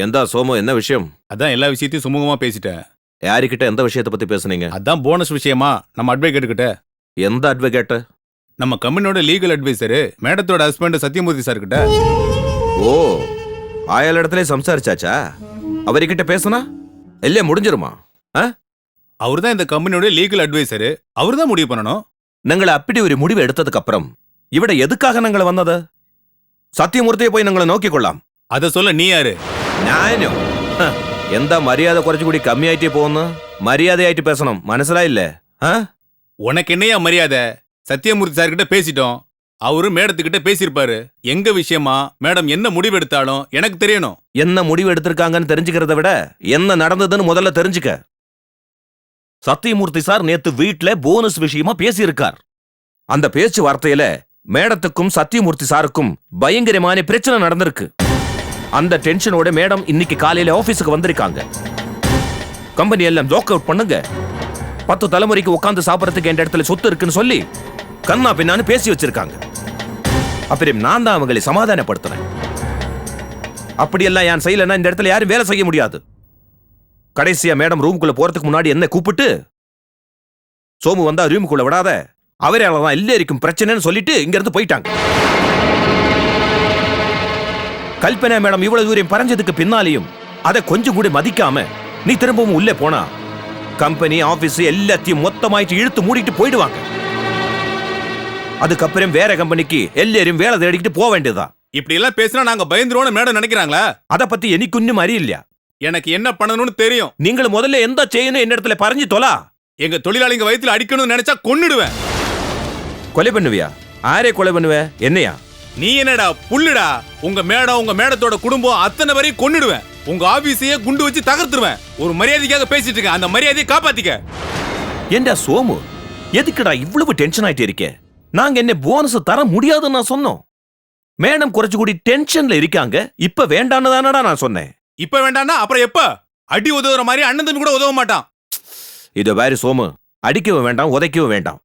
எந்தா சோமு, என்ன விஷயம்? அதான் எல்லா விஷயத்தையும் சுமூகமா பேசிட்டேன். யாருக்கிட்ட எந்த விஷயத்தை பத்தி பேசுனீங்க? அதான் போனஸ் விஷயமா நம்ம அட்வொகேட் கிட்ட. எந்த அட்வொகேட்? நம்ம கம்பெனியோட லீகல் அட்வைசர் மேடத்தோட ஹஸ்பண்ட் சத்யமூர்த்தி சார் கிட்ட. ஓ, ஆயால இடத்துல சம்சாரிச்சாச்சா? அவர்கிட்ட பேசுனா இல்ல முடிஞ்சிருமா? அவர் தான் இந்த கம்பெனியோட லீகல் அட்வைசர். அவர் தான் முடிவு பண்ணணும். ഞങ്ങൾ அப்படி ஒரு முடிவு எடுத்ததுக்கு அப்புறம் ഇവിടെ எதுக்காக ഞങ്ങൾ വന്നത്? സത്യമൂർത്തിയെ പോയി ഞങ്ങൾ നോക്കിക്കൊള്ളാം. அத சொல்ல நீ யாரு? ഞാനോ? എന്താ മര്യാദ കുറച്ചുകൂടി കമ്മിയായിട്ടേ പോകുന്നു? മര്യാദയായിട്ട് பேசணும், മനസ്സിലായില്ലേ? உனக்கு என்னையா மரியாதை? சத்யமூர்த்தி சார் கிட்ட பேசிட்டோம். அவரு மேடத்துக்கிட்ட பேசியிருப்பாரு. எங்க விஷயமா மேடம் என்ன முடிவு எடுத்தாலும் எனக்கு தெரியணும். என்ன முடிவு எடுத்திருக்காங்கன்னு தெரிஞ்சுக்கிறத விட என்ன நடந்ததுன்னு முதல்ல தெரிஞ்சுக்க. சத்யமூர்த்தி சார் நேத்து வீட்ல போனஸ் விஷயமா பேசியிருக்கார். அந்த பேச்சுவார்த்தையில மேடத்துக்கும் சத்யமூர்த்தி சாருக்கும் பயங்கரமான பிரச்சனை நடந்திருக்கு. அந்த டென்ஷனோட மேடம் இன்னைக்கு காலையில ஆபீஸுக்கு வந்திருக்காங்க. கம்பெனி எல்லாம் லாக் அவுட் பண்ணுங்க, 10 தலைமுறைக்கு உட்கார்ந்து சாப்பிடறதுக்கு எந்த இடத்துல சொத்து இருக்குன்னு சொல்லி கண்ணா பின்னான்னு பேசி வச்சிருக்காங்க. அப்புறம் நான் தான் அவங்களை சமாதானப்படுத்தினேன். அப்படியெல்லாம் என் செய்யலன்னா இந்த இடத்துல யாரும் வேலை செய்ய முடியாது. கடைசியா மேடம் ரூமுக்குள்ள போறதுக்கு முன்னாடி என்ன கூப்பிட்டு, சோமு வந்தா ரூமுக்குள்ள விடாத, அவராலதான் எல்லாருக்கும் பிரச்சனைன்னு சொல்லிட்டு இங்க இருந்து போயிட்டாங்க. கல்பனா மேடம் இவ்வளவு தூரம் பறஞ்சதுக்கு பின்னாலையும் அதை கொஞ்சம் கூட மதிக்காம நீ திரும்பவும் உள்ளே போனா கம்பெனி ஆபீஸ் எல்லாத்தையும் மொத்தமாயிட்டு இழுத்து மூடிட்டு போயிடுவாங்க. அதுக்கப்புறம் வேற கம்பெனிக்கு எல்லாரும் வேலை தேடிக்கிட்டு போக வேண்டியதுதான். இப்படி எல்லாம் பேசினா நாங்க பயந்துருவோம்னு மேடம் நினைக்கிறாங்களா? அதை பத்தி எனக்கு இன்னும் அறியில்லையா? எனக்கு என்ன பண்ணணும்னு தெரியும். நீங்கள் முதல்ல எந்த செய்யணும் என்ன இடத்துல பறஞ்சு தொலா. எங்க தொழிலாளிங்க வயித்துல அடிக்கணும்னு நினைச்சா கொன்னுடுவேன். கொலை பண்ணுவியா? ஆரே கொலை பண்ணுவ? என்னையா நீ? என்னடா புல்லுடா. உங்க மேடத்தோட குடும்பம் அத்தனை வரையும் கொன்னுடுவேன். உங்க ஆபீஸையே குண்டு வச்சு தகர்த்துருவேன். ஒரு மரியாதைக்காக பேசிட்டு இருக்கேன், அந்த மரியாதையை காப்பாத்திக்க. ஏண்டா சோமு, எதுக்குடா இவ்வளவு டென்ஷன் ஆயிட்டு இருக்கே? நாங்க என்ன போனஸ் தர முடியாதுன்னு நான் சொன்னோம். மேடம் குறைச்சு கூடி டென்ஷன்ல இருக்காங்க. இப்ப வேண்டான்னு தானடா நான் சொன்னேன். இப்ப வேண்டாம்னா அப்புறம் எப்ப? அடி உதவுற மாதிரி அண்ணன் தம்பி கூட உதவ மாட்டான். இது வேறு சோமு, அடிக்கவும் வேண்டாம், உதைக்கவும் வேண்டாம்.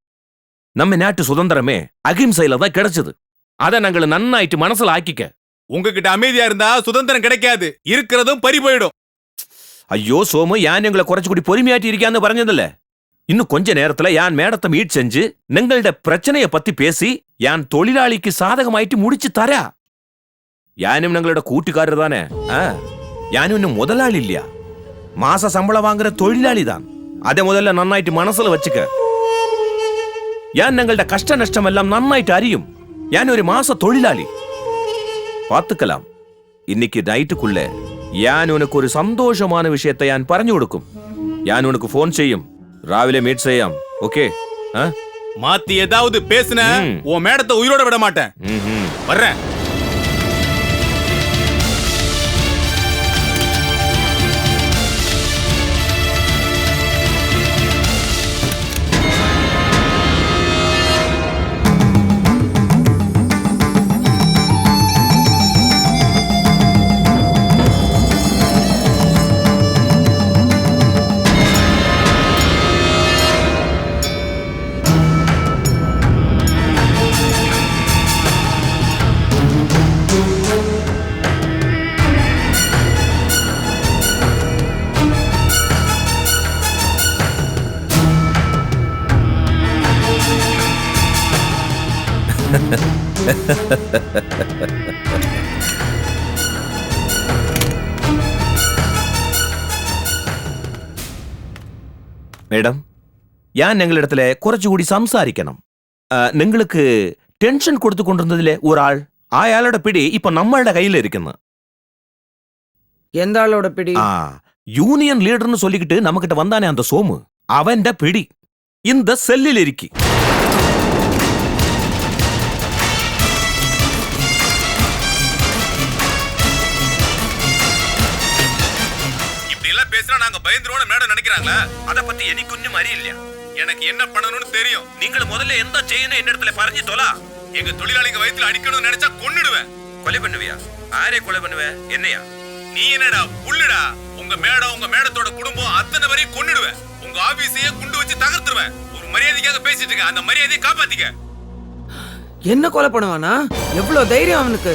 நம்ம நாட்டு சுதந்திரமே அகிம்சையில தான் கிடைச்சது. அதை நாங்கள் நன்னாயிட்டு மனசுல ஆக்கிக்க. உங்ககிட்ட அமைதியா இருந்தா சுதந்திரம் கிடைக்காது, இருக்கிறதும் பறி போயிடும். ஐயோ சோமு, யான் எங்களை குறைச்சு கூடி பொறுமையாட்டி இருக்கான்னு പറഞ്ഞதில்ல. இன்னும் கொஞ்ச நேரத்துல யான் மேடத்தை மீட் செஞ்சு நீங்களோட பிரச்சனைய பத்தி பேசி யான் தொழிலாளிக்கு சாதகமாயிட்டு முடிச்சு தரா. யானும் ഞങ്ങളുടെ கூட்டுக்காரர் தானே. யானும் இன்னும் முதலாளி இல்லையா? மாச சம்பளம் வாங்குற தொழிலாளி தான். அதை முதல்ல நன்னாயிட்டு மனசுல வச்சுக்க. யான் ഞങ്ങളുടെ கஷ்ட நஷ்டம் எல்லாம் நன்னாயிட்டு அறியும். யான் ஒரு மாச தொழிலாளி. பார்த்துக்கலாம். இன்னைக்கு நைட்டுக்குள்ள யான் உனக்கு ஒரு சந்தோஷமான விஷயத்தை யான் പറഞ്ഞു கொடுக்கும். யான் உனக்கு போன் செய்யும், ராவிலே மீட் செய்யாம். ஓகே? மாத்தி ஏதாவது பேசுன உன் மேடத்தை உயிரோட விட மாட்டேன். வர்றேன். மேடம், யான் ഞങ്ങളിடத்துல കുറച്ചുകൂടി സംസാരിക്കണം. നിങ്ങൾക്ക് ടെൻഷൻ കൊടുത്തു കൊണ്ടിരുന്നതിലെ ഒരാൾ, അയാളുടെ പിടി ഇപ്പൊ നമ്മളുടെ കയ്യിൽ ഇരിക്കുന്നു. எந்த ஆளோட பிடி? யூனியன் லீடர்னு சொல்லிக்கிட்டு நம்மகிட்ட வந்தானே அந்த சோமு, அவன்ட பிடி இந்த செல்லில் இருக்கு. இப்படி எல்லாம் பேசினா நாங்க பயந்துருவோம்னு மேடம் நினைக்கிறாங்களா? அதை பத்தி எனக்கு இன்னும் அறியில்லையா? எனக்கு என்ன பண்ணணும்னு தெரியும். நீங்கள் முதல்ல எந்த செய்யணும் என்ன இடத்துல பறஞ்சு தொலா. எங்க தொழிலாளிங்க வயித்துல அடிக்கணும்னு நினைச்சா கொன்னுடுவேன். கொலை பண்ணுவியா? ஆரே கொலை பண்ணுவ? என்னையா? நீ என்னடா புல்லுடா. உங்க மேடம் உங்க மேடத்தோட குடும்பம் அத்தனை வரையும் கொன்னுடுவேன். உங்க ஆபீஸையே குண்டு வச்சு தகர்த்துருவேன். ஒரு மரியாதைக்காக பேசிட்டு இருக்க, அந்த மரியாதையை காப்பாத்திக்க. என்ன கொலை பண்ணுவானா? எவ்வளவு தைரியம் அவனுக்கு!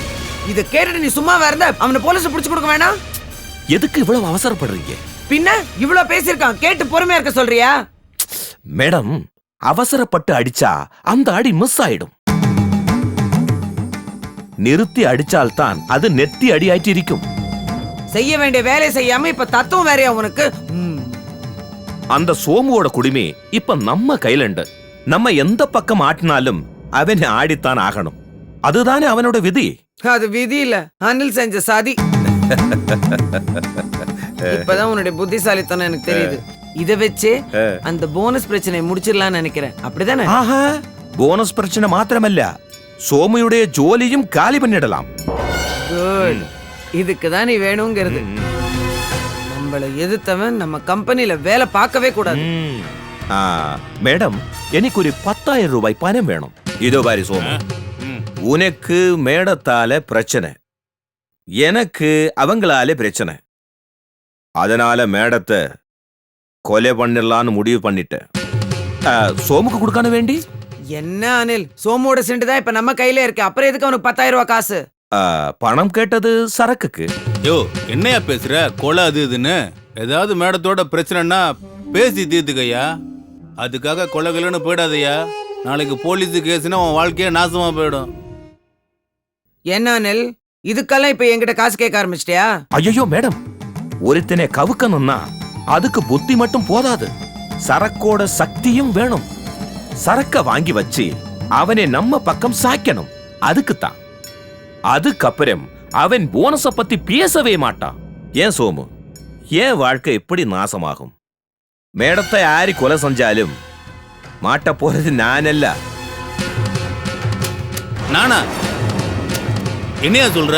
இத கேட்டுட்டு நீ சும்மாவா இருந்த? அவனை போலீஸ் பிடிச்சு கொடுக்க வேணாம்? எதுக்கு இவ்வளவு அவசரப்படுறீங்க? பின்ன இவ்வளவு பேசியிருக்கான், கேட்டு பொறுமையா இருக்க சொல்றியா? மேடம், அவசரப்பட்டு அடிச்சா அந்த அடி மிஸ் ஆயிடும். நிறுத்தி அடிச்சால்தான் அது நெத்தி அடி ஆயிட்டு இருக்கும். செய்ய வேண்டிய வேலையை செய்யாம இப்ப தத்துவம் வேறையா உனக்கு? அந்த சோமுவோட குடிமை இப்ப நம்ம கையிலண்டு. நம்ம எந்த பக்கம் ஆட்டினாலும் அவன் ஆடித்தான் ஆகணும். அதுதானே அவனோட விதி. அது விதி இல்ல, அனில் செஞ்ச சாதி. இப்பதான் உன்னுடைய புத்திசாலித்தனம் எனக்கு தெரியுது. இத வச்சு அந்த போனஸ் பிரச்சனையை முடிச்சிடலாம்னு நினைக்கிறேன். அப்படிதானே? ஆஹா, போனஸ் பிரச்சனை மாத்திரமல்ல, சோமுடைய ஜோலியும் காலி பண்ணிடலாம். குட். இதுக்கு தான் நீ வேணுங்கிறது. நம்மள எதிர்த்தவன் நம்ம கம்பெனில வேலை பார்க்கவே கூடாது. மேடம், எனக்கு ஒரு 10,000 ரூபாய் பணம் வேணும். இதோ பாரி சோமு, உனக்கு மேடத்தால பிரச்சனை, எனக்கு அவங்களால பிரச்சனை. அதனால மேடத்தை கொலை பண்ணிடலான்னு முடிவு பண்ணிட்டேன். சோமுக்கு கொடுக்கான வேண்டி என்ன அனில், சோமோட செண்டு தான் இப்ப நம்ம கையில இருக்கு. அப்புறம் எதுக்கு அவனுக்கு 10,000 ரூபாய் காசு? பணம் கேட்டது சரக்குக்கு. யோ, என்னையா பேசுற? கொலை அது இதுன்னு ஏதாவது மேடத்தோட பிரச்சனைனா பேசி தீர்த்துக்கையா. அதுக்காக கொலைகள்னு போயிடாதயா. நாளைக்கு போலீஸ் கேஸ்னா உன் வாழ்க்கையே நாசமா போயிடும். என்ன அனில், இதுக்கெல்லாம் இப்ப என்கிட்ட காசு கேட்க ஆரம்பிச்சிட்டியா? ஐயோ மேடம், ஒருத்தனை கவுக்கணும்னா அதுக்கு புத்தி மட்டும் போதாது, சரக்கோட சக்தியும் வேணும். சரக்க வாங்கி வச்சு அவனை நம்ம பக்கம் சாய்க்கணும். அதுக்குத்தான். அதுக்கப்புறம் அவன் போனஸ பத்தி பேசவே மாட்டான். ஏன் சோமு, ஏன் வாழ்க்கை எப்படி நாசமாகும்? மேடத்தை யாரி கொலை செஞ்சாலும் மாட்ட போறது நானல்ல. நானா? என்னையா சொல்ற?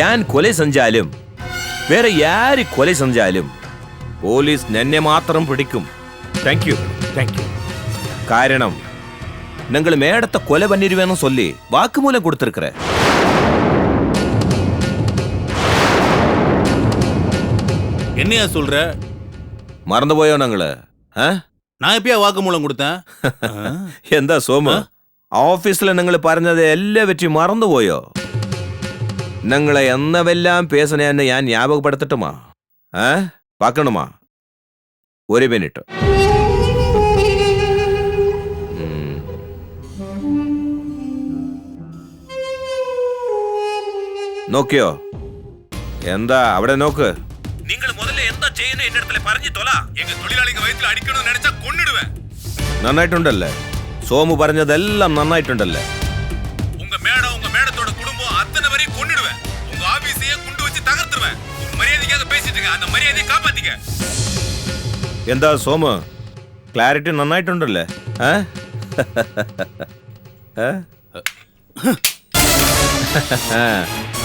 யான் கொலை செஞ்சாலும் வேற யாரு கொலை செஞ்சாலும் போலீஸ் நென்னை மாத்திரம் பிடிக்கும். Thank you thank you. காரணம், நீங்கள் மேடத்தை கொலை பண்ணிடுவேன்னு சொல்லி வாக்குமூலம் கொடுத்திருக்கிற. என்னையா சொல்ற? மறந்து போயோ நாங்கள? நான் எப்பயா வாக்குமூலம் கொடுத்தேன்? എന്താ സോമു, ഓഫീസിൽ നിങ്ങൾ പറഞ്ഞത് എല്ലാവറ്റും മറന്നുപോയോ? നിങ്ങളെ എന്നവെല്ലാം പേസണെന്ന് ഞാൻ ஞாபகப்படுத்தட்டுமா? பார்க்கணுமா? ഒരു മിനിറ്റ്. നോക്കിയോ? എന്താ അവിടെ നോക്ക്. നിങ്ങൾ முதல்ல എന്താ ചെയ്യുന്നത് എന്റെ അടുത്ത് പറഞ്ഞു തോല. എങ്ക തൊഴിലാളിക്ക് വയറ്റിൽ അടിക്കണമെന്ന് നിனைச்சா കൊന്നിടുவேன். നന്നായിട്ടുണ്ടല്ലേ? സോമു പറഞ്ഞതെല്ലാം നന്നായിട്ടുണ്ടല്ലേ? உங்க மேடத்தோட குடும்பம் அத்தனை வரையும் கொன்னுடுவேன். உங்க ஆபீஸையே குண்டு வச்சு தகர்த்துருவேன். ஒரு மரியாதைக்காக பேசிட்டு இருக்க, அந்த மரியாதையை காப்பாத்திக்க. എന്താ സോമു, ക്ലാരിറ്റി നന്നായിട്ടുണ്ടല്ലേ?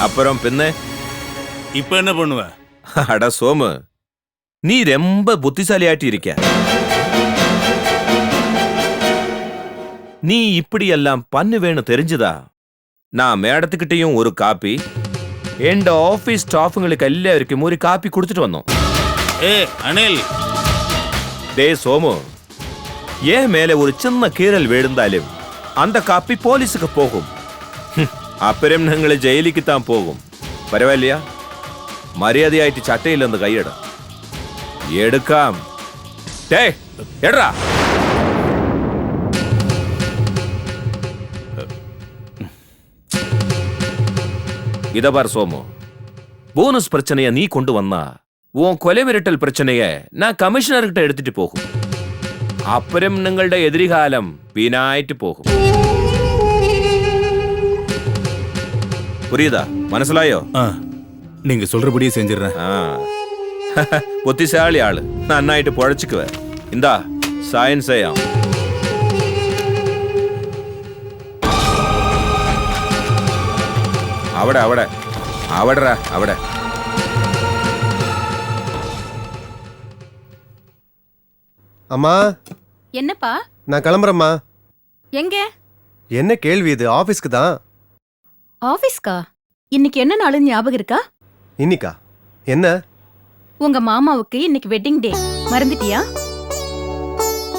அப்புறம் பின்ன இப்ப என்ன பண்ணுவ? அட சோமு, நீ ரொம்ப புத்திசாலியாட்டி இருக்க. நீ இப்படி எல்லாம் பண்ணுவேன்னு தெரிஞ்சுதா நான் மேடத்துக்கிட்டையும் ஒரு காப்பி, எந்த ஆபீஸ் ஸ்டாஃபுங்களுக்கு எல்லாருக்கும் ஒரு காப்பி கொடுத்துட்டு வந்தோம். அனில், டே சோமு, ஏன் மேல ஒரு சின்ன கீறல் விழுந்தாலும் அந்த காப்பி போலீஸுக்கு போகும். அப்புறம் ഞങ്ങൾ ജയിലിക്ക് தான் போகும். பரவாயில்லையா? மரியாதையாயிட்டு சட்டையில் இருந்து கையெடு. எடுக்காம். டேய், எடுறா. இத பார் சோமு, போனஸ் பிரச்சனைய நீ கொண்டு வந்தா உன் கொலை மிரட்டல் பிரச்சனைய நான் கமிஷனர்கிட்ட எடுத்துட்டு போகும். அப்புறம் നിങ്ങളുടെ எதிர்காலம் வீணாயிட்டு போகும். புரியுதா? മനസ്സിലായോ? நீங்க சொல்றபடியே செஞ்சிடுறேன். புத்திசாலி ஆளு, நன்னாயிட்டு பொழைச்சுக்குவேன். இந்தா சைன் செய்யாம். അവിടെ അവിടെ അവിടെടാ അവിടെ. அம்மா, என்னப்பா? நான் கிளம்புறேம்மா. எங்க? என்ன கேள்வி இது? ஆபீஸ்க்கு தான். ஆபீஸ்க்கா? இன்னைக்கு என்ன நாளுன்னு ஞாபகம் இருக்கா? இன்னிக்கா? என்ன? உங்க மாமாவுக்கு இன்னைக்கு வெட்டிங் டே, மறந்துட்டியா?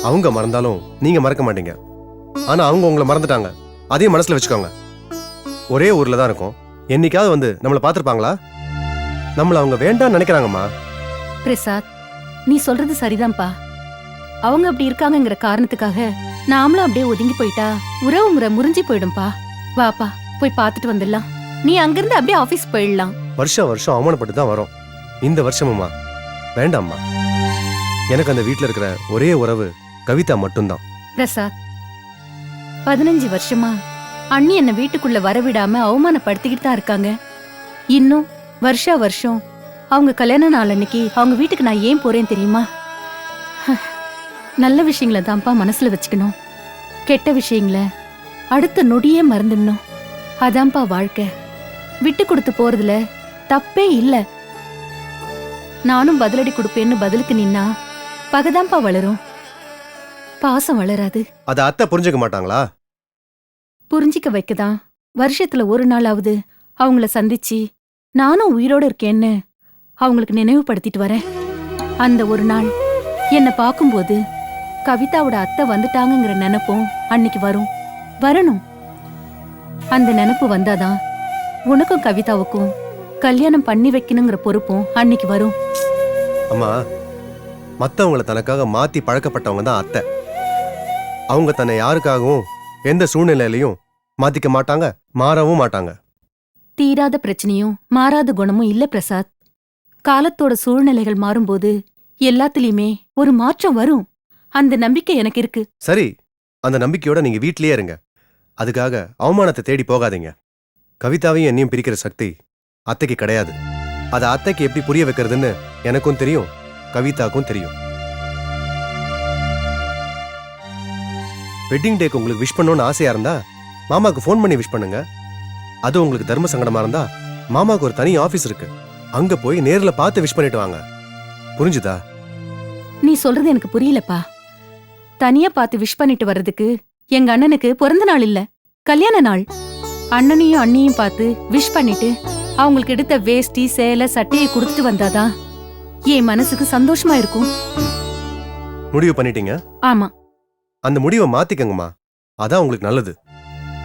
அவங்க மறந்தாலும் நீங்க மறக்க மாட்டீங்க. ஆனா அவங்க உங்களை மறந்துட்டாங்க. அதையும் மனசுல வச்சுக்கோங்க. ஒரே ஊர்ல தான் இருக்கோம். என்னைக்காவது வந்து நம்மளை பார்த்திருப்பாங்களா? நம்மள அவங்க வேண்டாம்னு நினைக்கிறாங்கம்மா. பிரசாத், நீ சொல்றது சரிதான்ப்பா. அவங்க அப்படி இருக்காங்கங்கிற காரணத்துக்காக நாமளும் அப்படியே ஒதுங்கி போயிட்டா உறவு முறை முறிஞ்சு போயிடும்பா. வாப்பா, போய் பார்த்துட்டு வந்துடலாம். நீ அங்கிருந்து அப்படியே ஆபீஸ் போயிடலாம். வருஷம் வருஷம் அவமானப்பட்டு தான் வரோம். இந்த வருஷமுமா? வேண்டாம்மா. எனக்கு அந்த வீட்ல இருக்கிற ஒரே உறவு கவிதா மட்டும்தான். பிரசாத், 15 வருஷமா அண்ணி என்ன வீட்டுக்குள்ள வரவிடாம அவமானப்படுத்திக்கிட்டு தான் இருக்காங்க. இன்னும் வருஷா வருஷம் அவங்க கல்யாண நாள் அன்னைக்கு அவங்க வீட்டுக்கு நான் ஏன் போறேன் தெரியுமா? நல்ல விஷயங்களை தான்ப்பா மனசுல வச்சுக்கணும். கெட்ட விஷயங்களை அடுத்த நொடியே மறந்துடணும். அதான்ப்பா வாழ்க்கை. விட்டு கொடுத்து போறதுல தப்பே இல்ல. நானும் பதிலடி கொடுப்பேன்னு பதிலுக்கு நின்னா பகதான்ப்பா வளரும், பாசம் வளராது. அதை அத்தை புரிஞ்சுக்க மாட்டாங்களா? புரிஞ்சிக்க வைக்கதான் வருஷத்துல ஒரு நாளாவது அவங்கள சந்திச்சு நானும் உயிரோட இருக்கேன்னு அவங்களுக்கு நினைவுபடுத்திட்டு வரேன். அந்த ஒரு நாள் என்னை பார்க்கும்போது கவிதாவோட அத்தை வந்துட்டாங்கங்கிற நினைப்பும் அன்னைக்கு வரணும். அந்த நினைப்பு வந்தாதான் உனக்கும் கவிதாவுக்கும் கல்யாணம் பண்ணி வைக்கணுங்கிற பொறுப்பும் அன்னைக்கு வரும். அம்மா, மத்தவங்கள தனக்காக மாத்தி பழக்கப்பட்டவங்க தான் அத்தை. அவங்க தன்னை யாருக்காகவும் எந்த சூழ்நிலையிலையும் மாத்திக்க மாட்டாங்க, மாறவும் மாட்டாங்க. தீராத பிரச்சனையும் மாறாத குணமும் இல்ல பிரசாத். காலத்தோட சூழ்நிலைகள் மாறும்போது எல்லாத்துலயுமே ஒரு மாற்றம் வரும். அந்த நம்பிக்கை எனக்கு இருக்கு. சரி, அந்த நம்பிக்கையோட நீங்க வீட்லயே இருங்க. அதுக்காக அவமானத்தை தேடி போகாதீங்க. கவிதாவையும் என்னையும் பிரிக்கிற சக்தி அத்தைக்கு கிடையாது. அதை அத்தைக்கு எப்படி புரிய வைக்கிறதுன்னு எனக்கும் தெரியும், கவிதாக்கும் தெரியும். வெட்டிங் டேக்கு உங்களுக்கு விஷ் பண்ணணும்னு ஆசையா இருந்தா மாமாக்கு ஃபோன் பண்ணி விஷ் பண்ணுங்க. அது உங்களுக்கு தர்ம சங்கடமா இருந்தா மாமாக்கு ஒரு தனி ஆபீஸ் இருக்கு, அங்க போய் நேர்ல பார்த்து விஷ் பண்ணிட்டு வாங்க. புரிஞ்சுதா? நீ சொல்றது எனக்கு புரியலப்பா. தனியா பார்த்து விஷ் பண்ணிட்டு வர்றதுக்கு எங்க அண்ணனுக்கு பிறந்த நாள் இல்ல, கல்யாண நாள். அண்ணனையும் அண்ணியும் பார்த்து விஷ் பண்ணிட்டு அவங்களுக்கு எடுத்த வேஷ்டி சேலை சட்டையை கொடுத்துட்டு வந்தாதான் என் மனசுக்கு சந்தோஷமா இருக்கும். முடிவு பண்ணிட்டீங்க? ஆமா. அந்த முடிவை மாத்திக்கங்கம்மா, அதான் உங்களுக்கு நல்லது.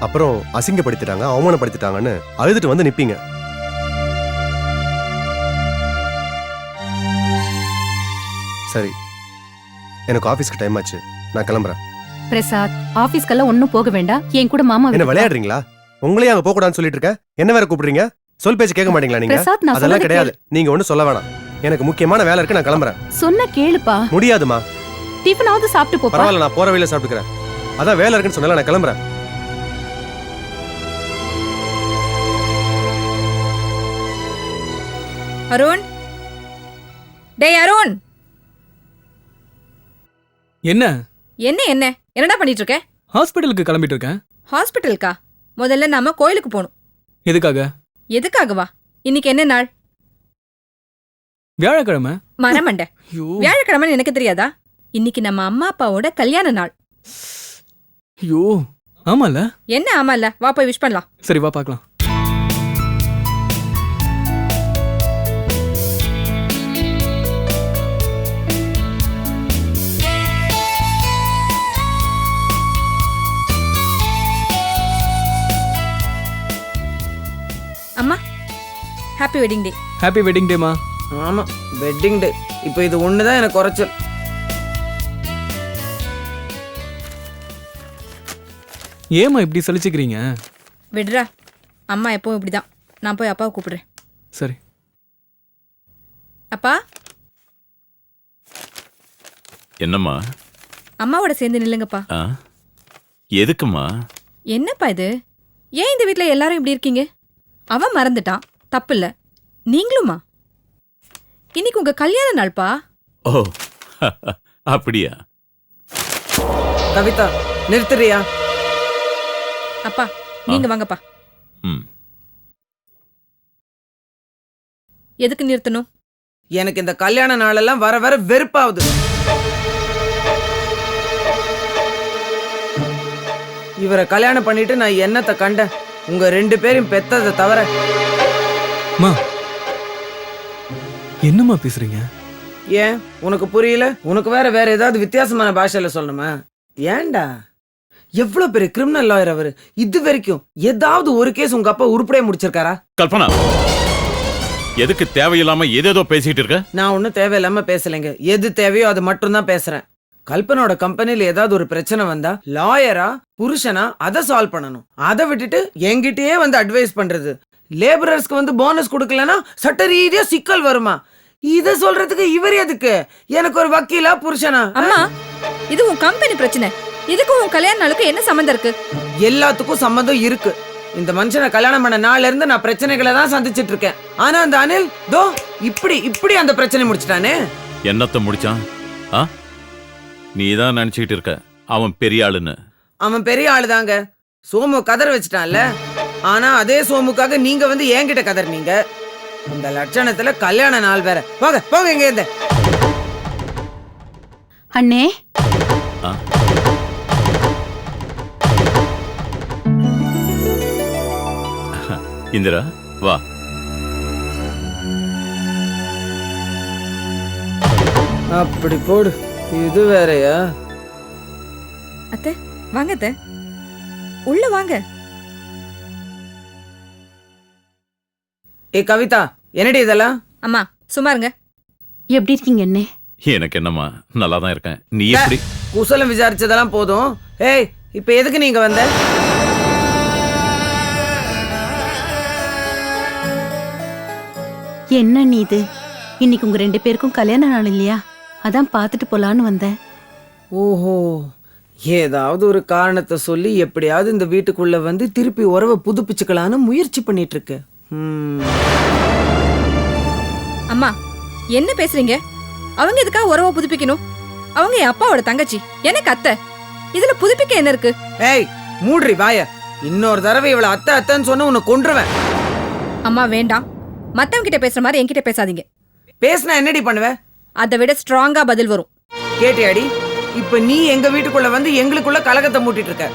அப்புறம் அசிங்கப்படுத்திட்டாங்க, அவமானப்படுத்திட்டாங்கன்னு அழுதுட்டு வந்து நிப்பீங்க. சரி, எனக்கு ஆபீஸ்க்கு டைம் ஆச்சு, நான் கிளம்புறேன். பிரசாத், ஆபீஸ்க்கெல்லாம் ஒன்னும் போக வேண்டாம், என் கூட மாமா என்ன வீட்டுக்கு வா. விளையாடுறீங்களா? உங்களே அங்க போக கூடாதுன்னு சொல்லிட்டு இருக்கேன், என்ன வேற கூப்பிடுறீங்க? சொல் பேச்சு கேட்க மாட்டீங்களா நீங்க? பிரசாத், நான் அதெல்லாம் சொல்றத கிடையாது, கேளு. நீங்க ஒண்ணும் சொல்ல வேணாம். எனக்கு முக்கியமான வேலை இருக்கு, நான் கிளம்புறேன். சொன்ன கேளுப்பா. முடியாதுமா. டிஃபனாவது சாப்பிட்டு போப்பா. பரவாயில்ல, நான் போற வழியில சாப்பிட்டுக்கிறேன். அதான் வேலை இருக்குன்னு சொன்னல, நான் கிளம்புறேன். அருண், டேய் அருண். என்ன? என்ன என்ன என்னடா பண்ணிட்டு இருக்க? ஹாஸ்பிட்டலுக்கு கிளம்பிட்டு இருக்கேன். ஹாஸ்பிட்டலுக்கா? முதல்ல நாம கோயிலுக்கு போகணும். எதுக்காக? எதுக்காகவா? இன்னைக்கு என்ன நாள்? வியாழக்கிழமை. மரமண்ட, ஐயோ வியாழக்கிழமைன்னு எனக்கு தெரியாதா? இன்னைக்கு நம்ம அம்மா அப்பாவோட கல்யாண நாள். ஐயோ, ஆமால. என்ன ஆமா இல்ல? வா போய் விஷ் பண்ணலாம். சரி வா பார்க்கலாம். அம்மா, happy wedding day. Happy wedding டேமா. ஆமா, வெட்டிங் டே. இப்போ இது ஒண்ணுதான் எனக்கு குறைச்சல். ஏமா இப்படி சலிச்சுக்கிறீங்க? விடுறா, அம்மா எப்பவும் இப்படிதான். நான் போய் அப்பாவை கூப்பிடுறேன். சரி. அப்பா, என்னம்மா? அம்மாவோட சேர்ந்து நில்லுங்கப்பா. ஆ? எதுக்குமா? என்னப்பா இது? ஏன் இந்த வீட்ல எல்லாரும் இப்படி இருக்கீங்க? அவன் மறந்துட்டான், தப்பில்ல. நீங்களுமா? இன்னைக்கு உங்க கல்யாண நாள்பா. ஓ, அப்படியா? கவிதா, நிறுத்துறியா? அப்பா, நீங்க வாங்கப்பா. ம். எதுக்கு நிறுத்தணும்? எனக்கு இந்த கல்யாண நாளெல்லாம் வர வர வெறுப்பாகுது. இவரை கல்யாணம் பண்ணிட்டு நான் என்னத்தை கண்டேன்? உங்க 2 பேரையும் பெத்ததை தவிர. மா, என்னம்மா பேசுறீங்க? ஏன் உனக்கு புரியல? உனக்கு வேற ஏதாவது வித்தியாசமான பாஷையில சொல்லணுமா? ஏன்டா எவ்வளவு பெரிய கிரிமினல் லாயர் அவரு, இது வரைக்கும் ஏதாவது ஒரு கேஸ் உங்க அப்பா உருப்படியா முடிச்சிருக்காரா? கல்பனா, எதுக்கு தேவையில்லாம ஏதேதோ பேசிட்டு இருக்க? நான் ஒன்னும் தேவையில்லாம பேசலைங்க. எது தேவையோ அது மட்டும் தான் பேசுறேன். கல்பனோட கம்பெனில ஏதாவது ஒரு பிரச்சனை வந்தா லாயரா புருஷனா அதை சால்வ் பண்ணணும். அதை விட்டுட்டு என்கிட்டயே வந்து அட்வைஸ் பண்றது. லேபரர்ஸ்க்கு வந்து போனஸ் கொடுக்கலன்னா சட்ட ரீதியா சிக்கல் வருமா? இத சொல்றதுக்கு இவர் எதுக்கு? எனக்கு ஒரு வக்கீலா புருஷனா? அம்மா, இது உன் கம்பெனி பிரச்சனை. இதுக்கும் உன் கல்யாண நாளுக்கு என்ன சம்மந்தம் இருக்கு? எல்லாத்துக்கும் சம்மந்தம் இருக்கு. இந்த மனுஷனை கல்யாணம் பண்ண நாள்ல இருந்து நான் பிரச்சனைகளை தான் சந்திச்சிட்டு இருக்கேன். ஆனா அந்த அனில் தோ இப்படி அந்த பிரச்சனை முடிச்சிட்டானே. என்னத்த முடிச்சான்? நீ தான் நினைச்சுக்கிட்டு இருக்க அவன் பெரிய ஆளுன்னு. அவன் பெரிய ஆளுதாங்க. சோமு கதற வச்சுட்டான்ல. ஆனா அதே சோமுக்காக நீங்க வந்து என்கிட்ட கதறினீங்க. இந்த லட்சணத்துல கல்யாண நாள் வேற. போங்க போங்க இங்க இருந்து. அண்ணே, ஆ? இந்திரா வா. அப்படி போடு. இது வேறயா? அத்தை வாங்க அத்தை, உள்ள வாங்க. ஏ கவிதா, என்னடி இதெல்லாம்? அம்மா சும்மா இருங்க. எப்படி இருக்கீங்க அண்ணே? எனக்கு என்னம்மா, நல்லா தான் இருக்கேன். நீ எப்படி? குசலம் விசாரிச்சதெல்லாம் போதும். ஏய், இப்ப எதுக்கு நீங்க வந்த? என்ன நீ இது? இன்னைக்கு உங்க 2 பேருக்கும் கல்யாண நாள் இல்லையா? அதான் பார்த்துட்டு போலான்னு வந்தேன். ஓஹோ, ஏதாவது ஒரு காரணத்தை சொல்லி எப்படியாவது இந்த வீட்டுக்குள்ள வந்து திருப்பி உறவை புதுப்பிச்சுக்கலான்னு முயற்சி பண்ணிட்டு இருக்கு. அம்மா என்ன பேசுறீங்க? அவங்க எதுக்காக உறவை புதுப்பிக்கணும்? அவங்க என் அப்பாவோட தங்கச்சி, எனக்கு அத்தை. இதுல புதுப்பிக்க என்ன இருக்கு? ஏய் மூட்ரி வாய. இன்னொரு தடவை இவள அத்தை அத்தைன்னு சொன்ன உன்னை கொன்றுவேன். அம்மா வேண்டாம், மத்தவங்க கிட்ட பேசுற மாதிரி என்கிட்ட பேசாதீங்க. பேசினா என்னடி பண்ணுவ? அதை விட ஸ்ட்ராங்கா பதில் வரும். கேட்டியாடி? இப்ப நீ எங்க வீட்டுக்குள்ள வந்து எங்களுக்குள்ள கலகத்தை மூட்டிட்டு இருக்க.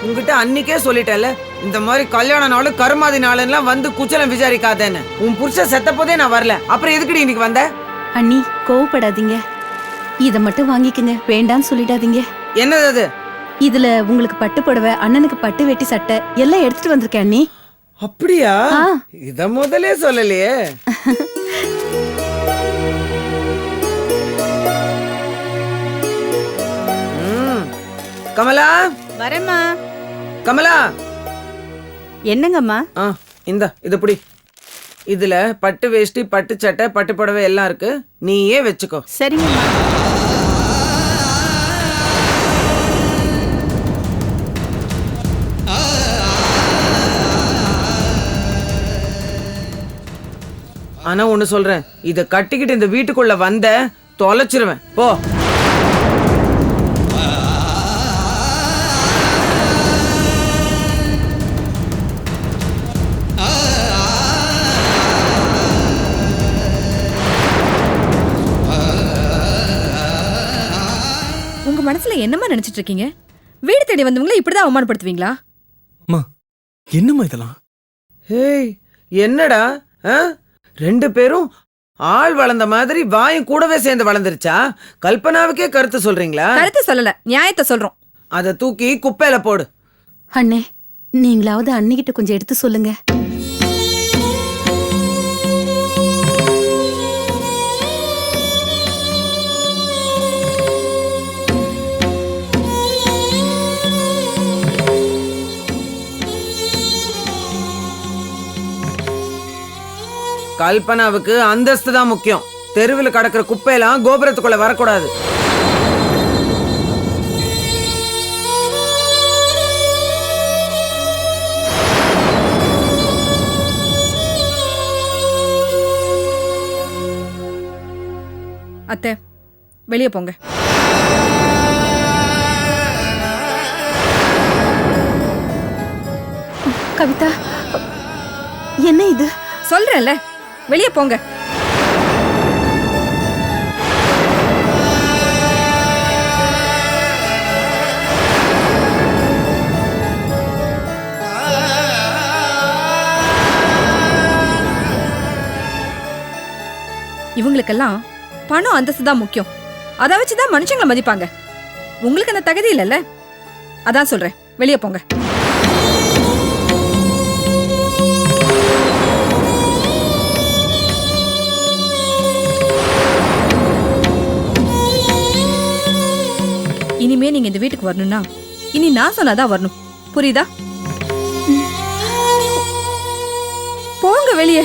உங்ககிட்ட அன்னைக்கே சொல்லிட்டேல, இந்த மாதிரி கல்யாண நாள் கருமாதி நாளெல்லாம் வந்து குச்சலம் விசாரிக்காதேன்னு. உன் புருஷ செத்த போதே நான் வரல, அப்புறம் எதுக்குடி இன்னைக்கு வந்த? அண்ணி, கோவப்படாதீங்க. இத மட்டும் வாங்கிக்கங்க, வேண்டான்னு சொல்லிடாதீங்க. என்னது அது? இதுல உங்களுக்கு பட்டு புடவை, அண்ணனுக்கு பட்டு வெட்டி சட்டை எல்லாம் எடுத்துட்டு வந்திருக்கேன் அண்ணி. அப்படியா? ஆ. இத முதலே சொல்லலையே. கமலா, வரேம்மா. கமலா. என்னங்கம்மா? இந்த இது புடி. இதுல பட்டு வேஷ்டி, பட்டு சட்டை, பட்டு புடவை எல்லாம் இருக்கு. நீயே வச்சுக்கோ. சரிங்கம்மா. ஆனா ஒண்ணு சொல்றேன், இத கட்டிக்கிட்டு இந்த வீட்டுக்குள்ள வந்த தொலைச்சிருவேன். போ. உங்க மனசுல என்னம்மா நினைச்சிட்டு இருக்கீங்க? வீடு தேடி வந்தவங்களை இப்படிதான் அவமானப்படுத்துவீங்களா? அம்மா, என்னம்மா இதெல்லாம்? ஹேய், என்னடா? 2 பேரும் ஆள் வளர்ந்த மாதிரி வாயும் கூடவே சேர்ந்து வளர்ந்துருச்சா? கல்பனாவுக்கே கருத்து சொல்றீங்களா? கருத்து சொல்லல, நியாயத்தை சொல்றோம். அதை தூக்கி குப்பையில போடு. அண்ணே, நீங்களாவது அண்ணிக்கிட்ட கொஞ்சம் எடுத்து சொல்லுங்க. கல்பனாவுக்கு அந்தஸ்து தான் முக்கியம். தெருவில் கடக்கிற குப்பையெல்லாம் கோபுரத்துக்குள்ள வரக்கூடாது. அத்தை வெளியே போங்க. கவிதா, என்ன இது? சொல்றேன்ல, வெளியே போங்க. இவங்களுக்கெல்லாம் பணம் அந்தஸ்து தான் முக்கியம். அதை வச்சுதான் மனுஷங்களை மதிப்பாங்க. உங்களுக்கு அந்த தகுதி இல்லைல்ல, அதான் சொல்றேன், வெளியே போங்க. இனிமே நீங்க இந்த வீட்டுக்கு வரணும்னா இனி நான் சொன்னாதான் வரணும், புரியுதா? போங்க வெளியே.